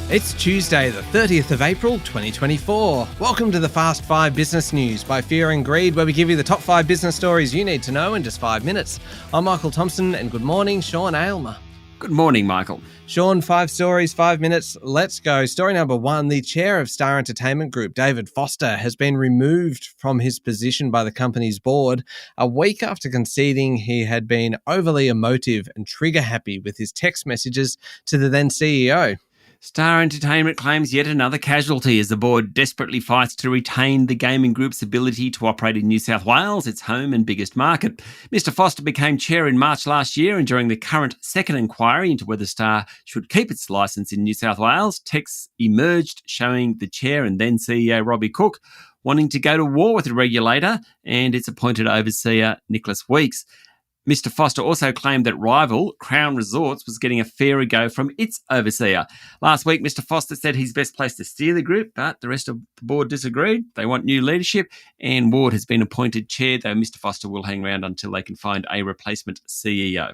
It's Tuesday, the 30th of April, 2024. Welcome to the Fast 5 Business News by Fear and Greed, where we give you the top 5 business stories you need to know in just 5 minutes. I'm Michael Thompson, and good morning, Sean Aylmer. Good morning, Michael. Sean, 5 stories, 5 minutes. Let's go. Story number 1. The chair of Star Entertainment Group, David Foster, has been removed from his position by the company's board a week after conceding he had been overly emotive and trigger-happy with his text messages to the then CEO. Star Entertainment claims yet another casualty as the board desperately fights to retain the gaming group's ability to operate in New South Wales, its home and biggest market. Mr Foster became chair in March last year, and during the current second inquiry into whether Star should keep its licence in New South Wales, texts emerged showing the chair and then CEO Robbie Cook wanting to go to war with the regulator and its appointed overseer Nicholas Weeks. Mr Foster also claimed that rival Crown Resorts was getting a fairer go from its overseer. Last week, Mr Foster said he's best placed to steer the group, but the rest of the board disagreed. They want new leadership, and Ward has been appointed chair, though Mr Foster will hang around until they can find a replacement CEO.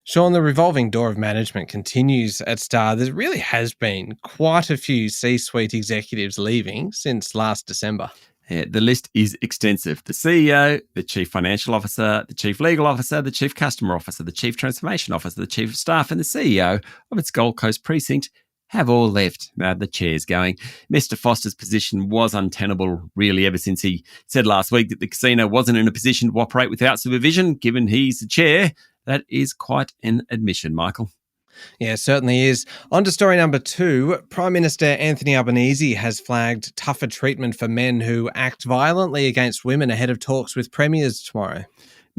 Sean, the revolving door of management continues at Star. There really has been quite a few C-suite executives leaving since last December. Yeah, the list is extensive. The CEO, the Chief Financial Officer, the Chief Legal Officer, the Chief Customer Officer, the Chief Transformation Officer, the Chief of Staff and the CEO of its Gold Coast precinct have all left. Now the chair's going. Mr Foster's position was untenable really ever since he said last week that the casino wasn't in a position to operate without supervision, given he's the chair. That is quite an admission, Michael. Yeah, it certainly is. On to story number 2. Prime Minister Anthony Albanese has flagged tougher treatment for men who act violently against women ahead of talks with premiers tomorrow.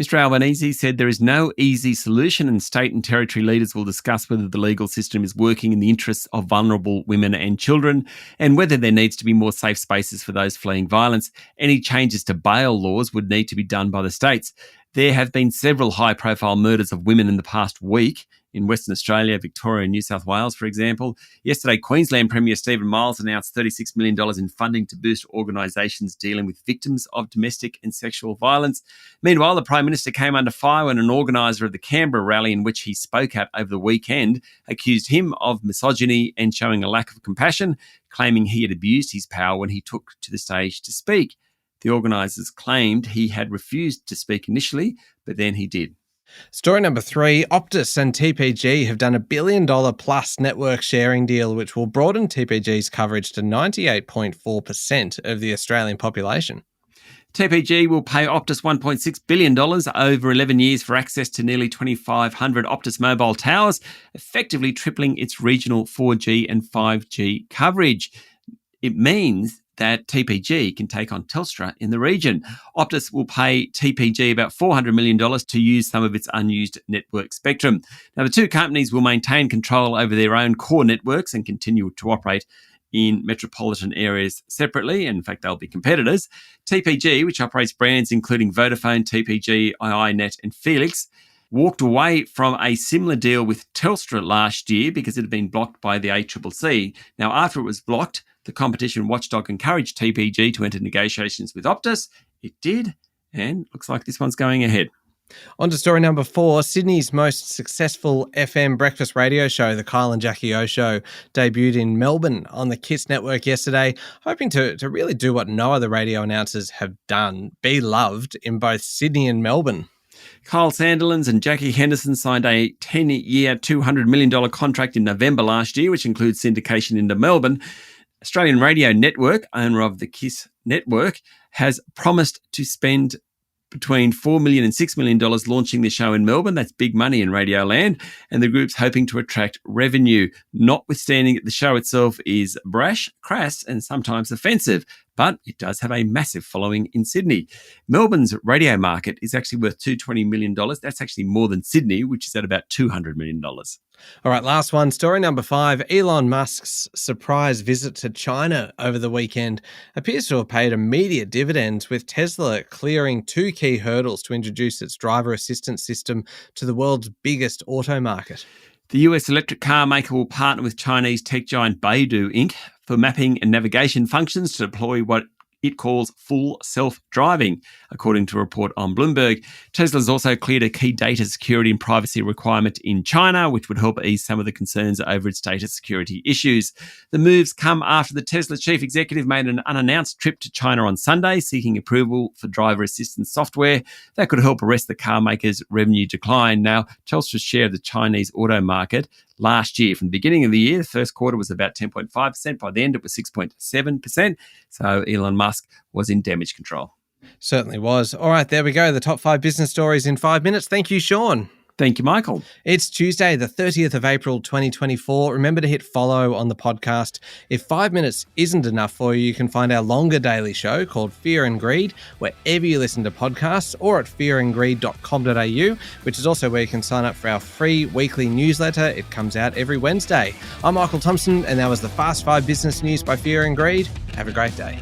Mr Albanese said there is no easy solution and state and territory leaders will discuss whether the legal system is working in the interests of vulnerable women and children and whether there needs to be more safe spaces for those fleeing violence. Any changes to bail laws would need to be done by the states. There have been several high-profile murders of women in the past week in Western Australia, Victoria and New South Wales, for example. Yesterday, Queensland Premier Stephen Miles announced $36 million in funding to boost organisations dealing with victims of domestic and sexual violence. Meanwhile, the Prime Minister came under fire when an organiser of the Canberra rally in which he spoke at over the weekend accused him of misogyny and showing a lack of compassion, claiming he had abused his power when he took to the stage to speak. The organisers claimed he had refused to speak initially, but then he did. Story number 3, Optus and TPG have done a $1 billion plus network sharing deal which will broaden TPG's coverage to 98.4% of the Australian population. TPG will pay Optus $1.6 billion over 11 years for access to nearly 2,500 Optus mobile towers, effectively tripling its regional 4G and 5G coverage. It means that TPG can take on Telstra in the region. Optus will pay TPG about $400 million to use some of its unused network spectrum. Now, the two companies will maintain control over their own core networks and continue to operate in metropolitan areas separately. In fact, they'll be competitors. TPG, which operates brands including Vodafone, TPG, iiNet and Felix, walked away from a similar deal with Telstra last year because it had been blocked by the ACCC. Now, after it was blocked, the competition watchdog encouraged TPG to enter negotiations with Optus. It did, and looks like this one's going ahead. On to story number 4. Sydney's most successful FM breakfast radio show, The Kyle and Jackie O Show, debuted in Melbourne on the KISS network yesterday, hoping to really do what no other radio announcers have done, be loved in both Sydney and Melbourne. Kyle Sandilands and Jackie Henderson signed a 10-year, $200 million contract in November last year, which includes syndication into Melbourne. Australian Radio Network, owner of the KISS network, has promised to spend between $4 million and $6 million launching the show in Melbourne. That's big money in radio land, and the group's hoping to attract revenue, notwithstanding that the show itself is brash, crass, and sometimes offensive. But it does have a massive following in Sydney. Melbourne's radio market is actually worth $220 million. That's actually more than Sydney, which is at about $200 million. All right, last one. Story number 5. Elon Musk's surprise visit to China over the weekend appears to have paid immediate dividends, with Tesla clearing 2 key hurdles to introduce its driver assistance system to the world's biggest auto market. The US electric car maker will partner with Chinese tech giant Baidu Inc. for mapping and navigation functions to deploy what it calls full self-driving, according to a report on Bloomberg. Tesla's also cleared a key data security and privacy requirement in China, which would help ease some of the concerns over its data security issues. The moves come after the Tesla chief executive made an unannounced trip to China on Sunday, seeking approval for driver assistance software that could help arrest the car maker's revenue decline. Now, Telstra's share of the Chinese auto market last year, from the beginning of the year, the first quarter was about 10.5%. By the end, it was 6.7%. So Elon Musk was in damage control. Certainly was. All right, there we go. The top 5 business stories in 5 minutes. Thank you, Sean. Thank you, Michael. It's Tuesday, the 30th of April, 2024. Remember to hit follow on the podcast. If 5 minutes isn't enough for you, you can find our longer daily show called Fear and Greed wherever you listen to podcasts, or at fearandgreed.com.au, which is also where you can sign up for our free weekly newsletter. It comes out every Wednesday. I'm Michael Thompson, and that was the Fast 5 Business News by Fear and Greed. Have a great day.